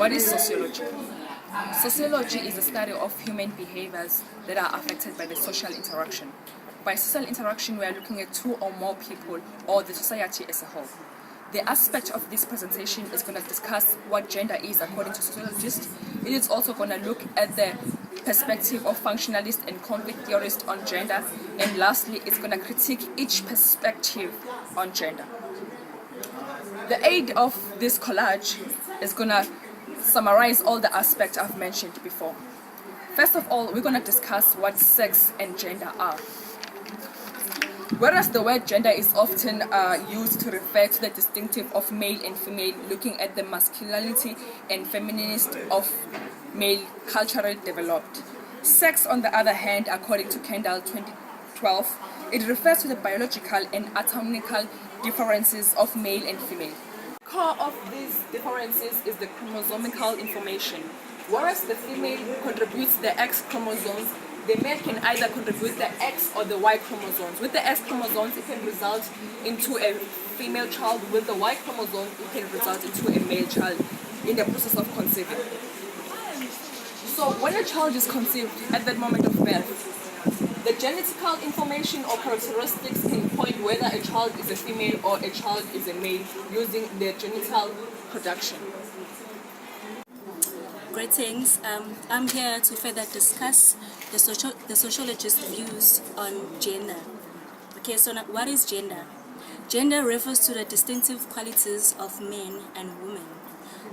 What is sociology? Sociology is the study of human behaviors that are affected by the social interaction. By social interaction, we are looking at two or more people or the society as a whole. The aspect of this presentation is going to discuss what gender is according to sociologists. It is also going to look at the perspective of functionalists and conflict theorists on gender. And lastly, it's going to critique each perspective on gender. The aid of this collage is going to summarize all the aspects I've mentioned before. First of all, we're going to discuss what sex and gender are. Whereas the word gender is often used to refer to the distinctive of male and female, looking at the masculinity and femininity of male culturally developed. Sex, on the other hand, according to Kendall 2012, it refers to the biological and anatomical differences of male and female. Core of these differences is the chromosomical information. Whereas the female contributes the X chromosomes, the male can either contribute the X or the Y chromosomes. With the X chromosomes, it can result into a female child. With the Y chromosome, it can result into a male child in the process of conceiving. So when a child is conceived at that moment of birth, the genetical information or characteristics can point whether a child is a female or a child is a male using their genital production. Greetings. I'm here to further discuss the sociologist's views on gender. Okay, so now, what is gender? Gender refers to the distinctive qualities of men and women.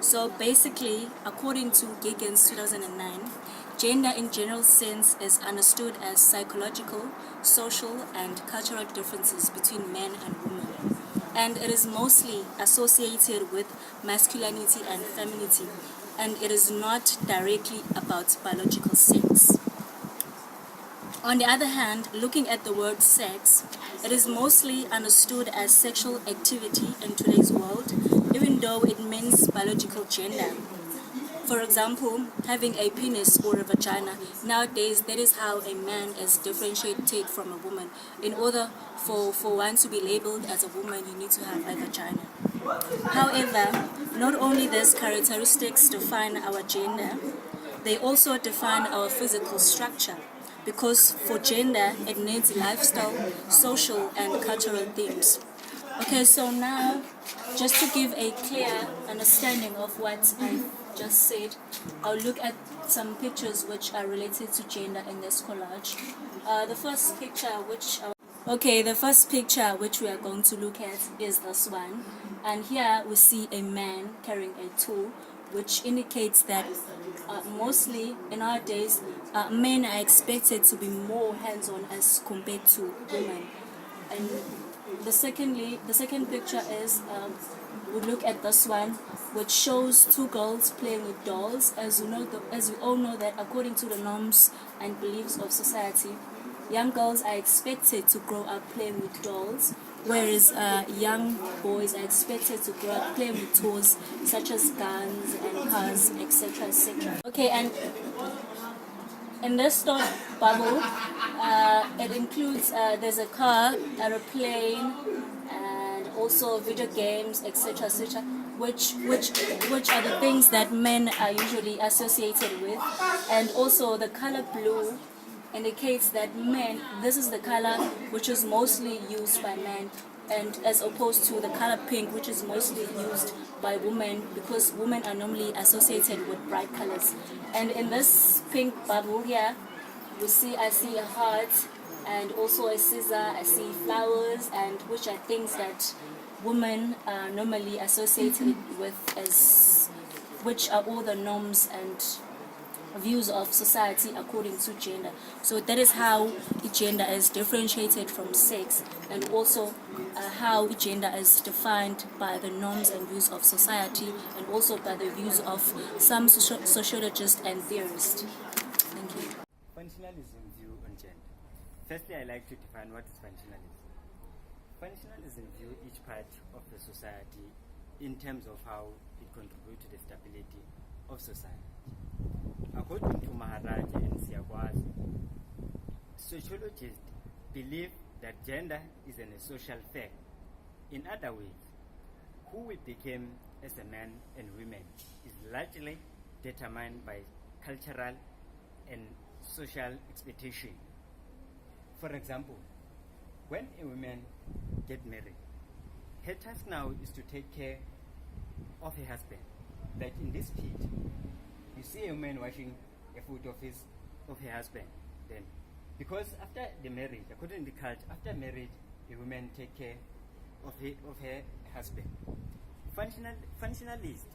So basically, according to Giggins 2009, gender in general sense is understood as psychological, social, and cultural differences between men and women. And it is mostly associated with masculinity and femininity, and it is not directly about biological sex. On the other hand, looking at the word sex, it is mostly understood as sexual activity in today's world, even though it means biological gender. For example, having a penis or a vagina, nowadays that is how a man is differentiated from a woman. In order for one to be labeled as a woman, you need to have a vagina. However, not only these characteristics define our gender, they also define our physical structure. Because for gender, it needs lifestyle, social, and cultural themes. Okay, so now, just to give a clear understanding of what I just said, I'll look at some pictures which are related to gender in this collage. The first picture which we are going to look at is this one. And here we see a man carrying a tool, which indicates that mostly in our days, men are expected to be more hands-on as compared to women. And the second picture is we look at this one, which shows two girls playing with dolls. As we all know that according to the norms and beliefs of society, young girls are expected to grow up playing with dolls, whereas young boys are expected to grow up playing with toys such as guns and cars, etc., etc. Okay, and in this thought bubble, it includes there's a car, aeroplane, and also video games, etc., etc., which are the things that men are usually associated with, and also the color blue indicates that men, this is the color which is mostly used by men, and as opposed to the color pink, which is mostly used by women, because women are normally associated with bright colors. And in this pink bubble here, I see a heart and also a scissor, I see flowers, and which are things that women are normally associated with, which are all the norms and views of society according to gender. So that is how gender is differentiated from sex, and also how gender is defined by the norms and views of society, and also by the views of some sociologists and theorists. Thank you. Functionalism view on gender. Firstly, I like to define what is functionalism. Functionalism view each part of the society in terms of how it contributes to the stability of society. According to Maharaj and Siagwazi, sociologists believe that gender is a social fact. In other words, who we became as a man and women is largely determined by cultural and social expectation. For example, when a woman gets married, her task now is to take care of her husband. Like in this picture, you see a woman washing a foot of her husband. Then, because after the marriage, according to the culture, after marriage, a woman take care of her husband. Functionalists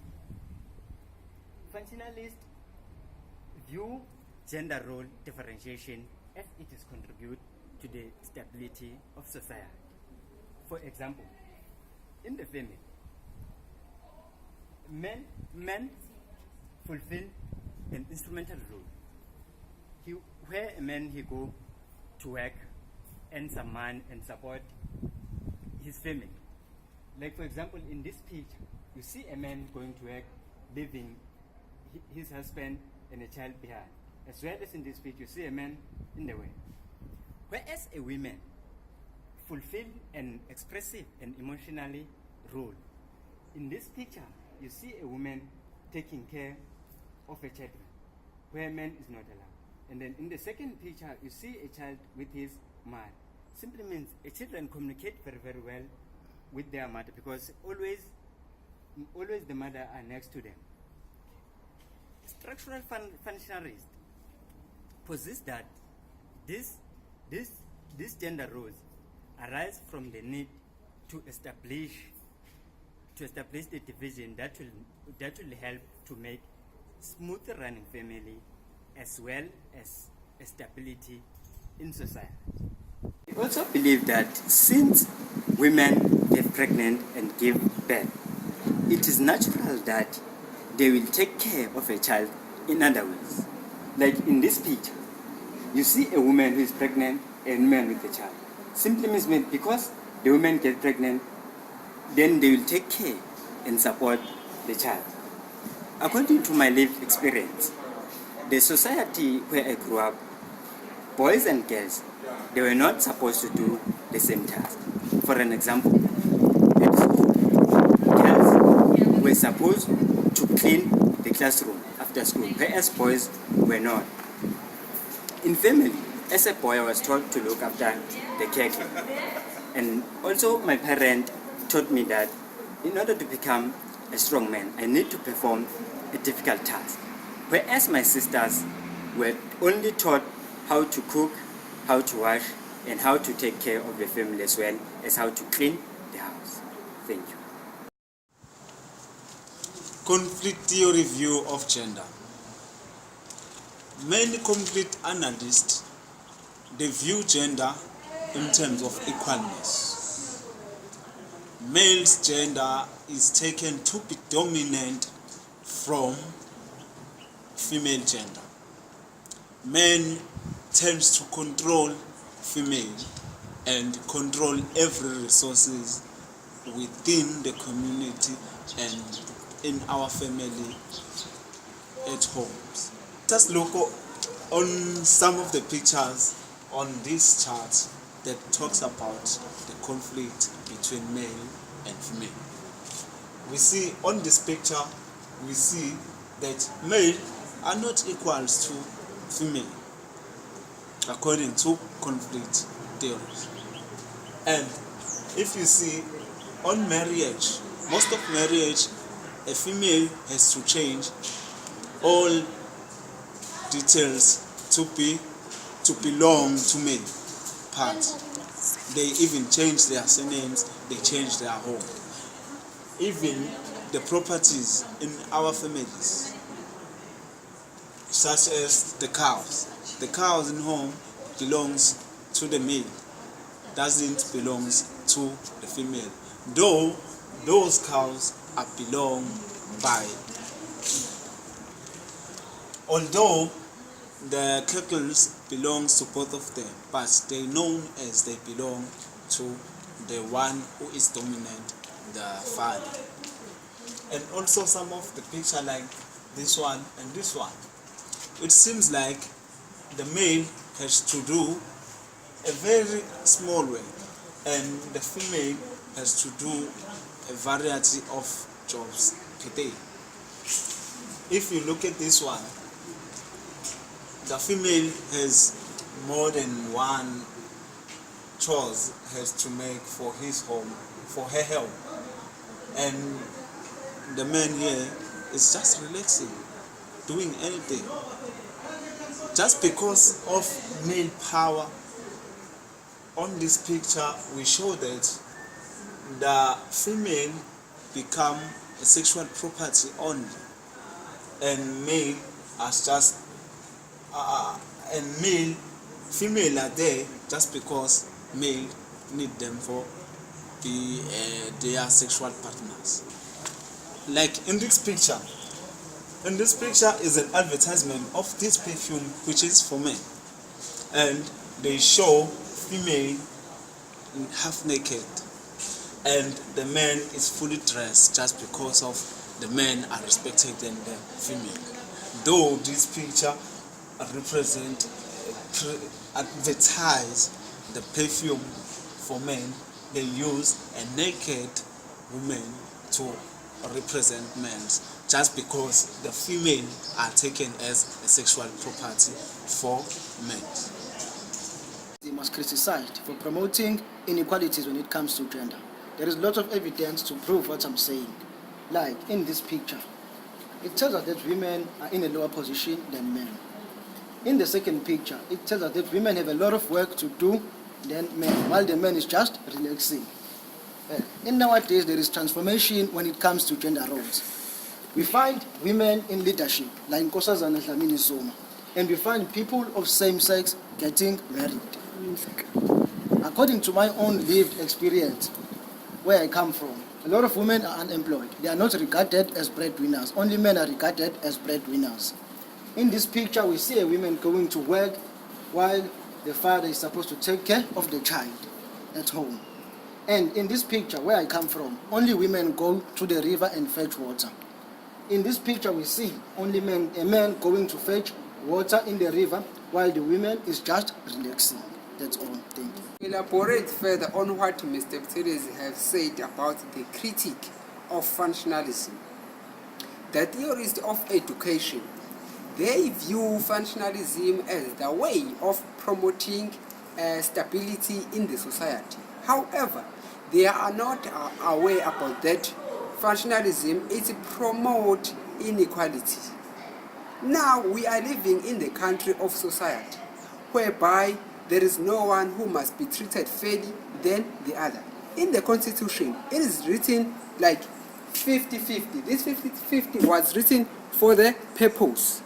view gender role differentiation as it is contribute to the stability of society. For example, in the family, men fulfill an instrumental role. Where a man he go to work, earn some money and support his family. Like for example, in this picture, you see a man going to work, leaving his husband and a child behind. As well as in this picture, you see a man in the way. Whereas a woman fulfill an expressive and emotionally role. In this picture, you see a woman taking care of her children, where a man is not allowed. And then in the second picture, you see a child with his mother. Simply means a children communicate very, very well with their mother because always the mother are next to them. Structural functionalists possess that this gender roles arise from the need to establish the division that will help to make smooth running family as well as stability in society. We also believe that since women get pregnant and give birth, it is natural that they will take care of a child in other ways. Like in this picture, you see a woman who is pregnant and a man with a child. Simply means because the woman gets pregnant, then they will take care and support the child. According to my lived experience, the society where I grew up, boys and girls, they were not supposed to do the same task. For an example, at school, girls were supposed to clean the classroom after school, whereas boys were not. In family, as a boy, I was taught to look after the caretaker. And also my parent taught me that in order to become a strong man, I need to perform a difficult task. Whereas my sisters were only taught how to cook, how to wash, and how to take care of the family as well as how to clean the house. Thank you. Conflict theory view of gender. Many conflict analysts, they view gender in terms of equalness. Male's gender is taken to be dominant from female gender. Men tends to control female and control every resources within the community and in our family at homes. Just look on some of the pictures on this chart that talks about the conflict between male and female. We see on this picture, we see that male are not equals to female according to conflict theories. And if you see on marriage, most of marriage, a female has to change all details to belong to male part. They even change their surnames, they change their home. Even the properties in our families, such as the cows. The cows in home belongs to the male, doesn't belong to the female. Though those cows are belong by. Although the cattle belongs to both of them, but they known as they belong to the one who is dominant, the father. And also some of the picture like this one and this one. It seems like the male has to do a very small way and the female has to do a variety of jobs per day. If you look at this one, the female has more than one chores has to make for his home, for her home, and the man here is just relaxing, doing anything. Just because of male power, on this picture we show that the female become a sexual property only, and male as just female are there just because male need them for their sexual partners. Like in this picture is an advertisement of this perfume which is for men, and they show female half naked and the man is fully dressed just because of the men are respected than the female. Though this picture advertise the perfume for men, they use a naked woman to represent men just because the female are taken as a sexual property for men. They must criticized for promoting inequalities when it comes to gender. There is lots of evidence to prove what I'm saying. Like in this picture, it tells us that women are in a lower position than men. In the second picture, it tells us that women have a lot of work to do than men, while the man is just relaxing. And nowadays, there is transformation when it comes to gender roles. We find women in leadership, like Nkosazana Dlamini Zuma, and we find people of same sex getting married. According to my own lived experience, where I come from, a lot of women are unemployed. They are not regarded as breadwinners. Only men are regarded as breadwinners. In this picture, we see a woman going to work while the father is supposed to take care of the child at home. And in this picture, where I come from, only women go to the river and fetch water. In this picture, we see only a man going to fetch water in the river while the woman is just relaxing. That's all. Thank you. Elaborate further on what Mr. Buthelezi have said about the critique of functionalism. The theorists of education, they view functionalism as the way of promoting stability in the society. However, they are not aware about that functionalism is promote inequality. Now we are living in the country of society whereby there is no one who must be treated fairly than the other. In the constitution, it is written like 50-50. This 50-50 was written for the purpose,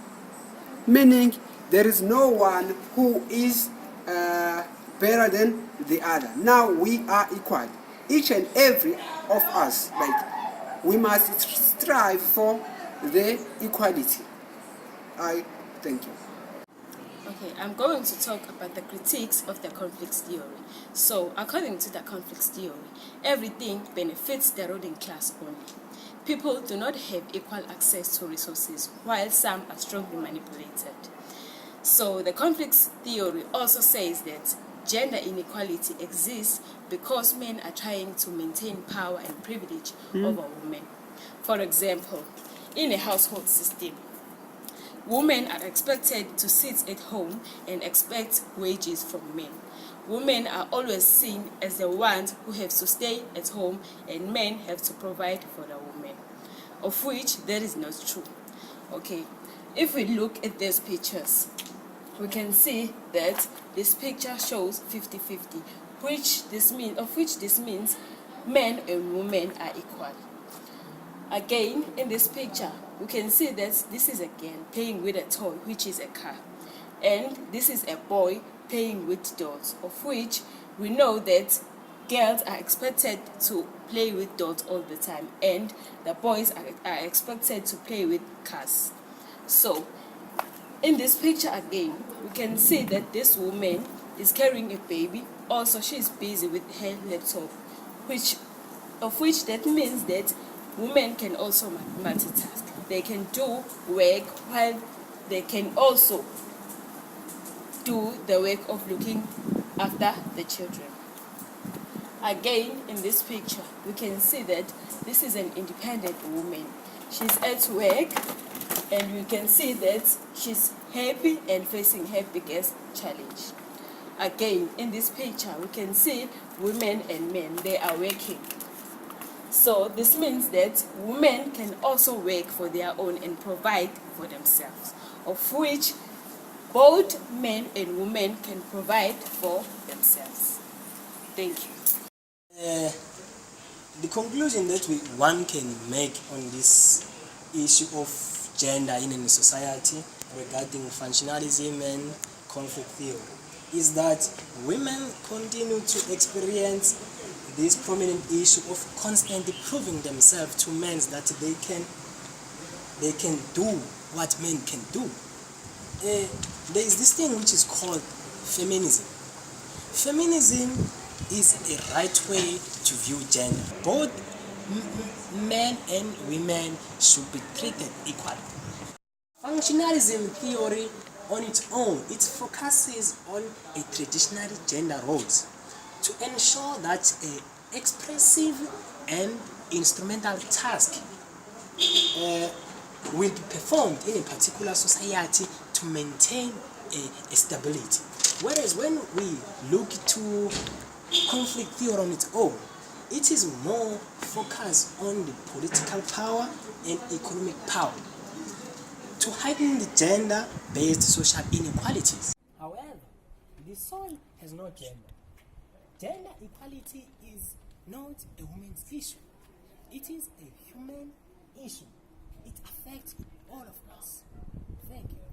meaning there is no one who is better than the other. Now we are equal. Each and every of us, we must strive for the equality. I thank you. Okay, I'm going to talk about the critiques of the conflicts theory. So, according to the conflicts theory, everything benefits the ruling class only. People do not have equal access to resources, while some are strongly manipulated. So, the conflicts theory also says that gender inequality exists because men are trying to maintain power and privilege over women. For example, in a household system, women are expected to sit at home and expect wages from men. Women are always seen as the ones who have to stay at home, and men have to provide for the women, of which that is not true. Okay, if we look at these pictures, we can see that this picture shows 50-50, which this means men and women are equal. Again, in this picture, we can see that this is a girl playing with a toy, which is a car, and this is a boy playing with dolls, of which we know that girls are expected to play with dolls all the time, and the boys are expected to play with cars. So, in this picture again, we can see that this woman is carrying a baby. Also, she is busy with her laptop, of which that means that women can also multitask. They can do work while they can also do the work of looking after the children. Again, in this picture, we can see that this is an independent woman. She's at work, and we can see that she's happy and facing her biggest challenge. Again, in this picture, we can see women and men, they are working. So this means that women can also work for their own and provide for themselves, of which both men and women can provide for themselves. Thank you. The conclusion that one can make on this issue of gender in a society regarding functionalism and conflict theory is that women continue to experience this prominent issue of constantly proving themselves to men that they can do what men can do. There is this thing which is called feminism. Feminism is a right way to view gender. Both men and women should be treated equally. Functionalism theory on its own, it focuses on a traditional gender roles to ensure that an expressive and instrumental task will be performed in a particular society to maintain a stability. Whereas when we look to conflict theory on its own, it is more focused on the political power and economic power to heighten the gender-based social inequalities. However, the soul has no gender. Gender equality is not a woman's issue. It is a human issue. It affects all of us. Thank you.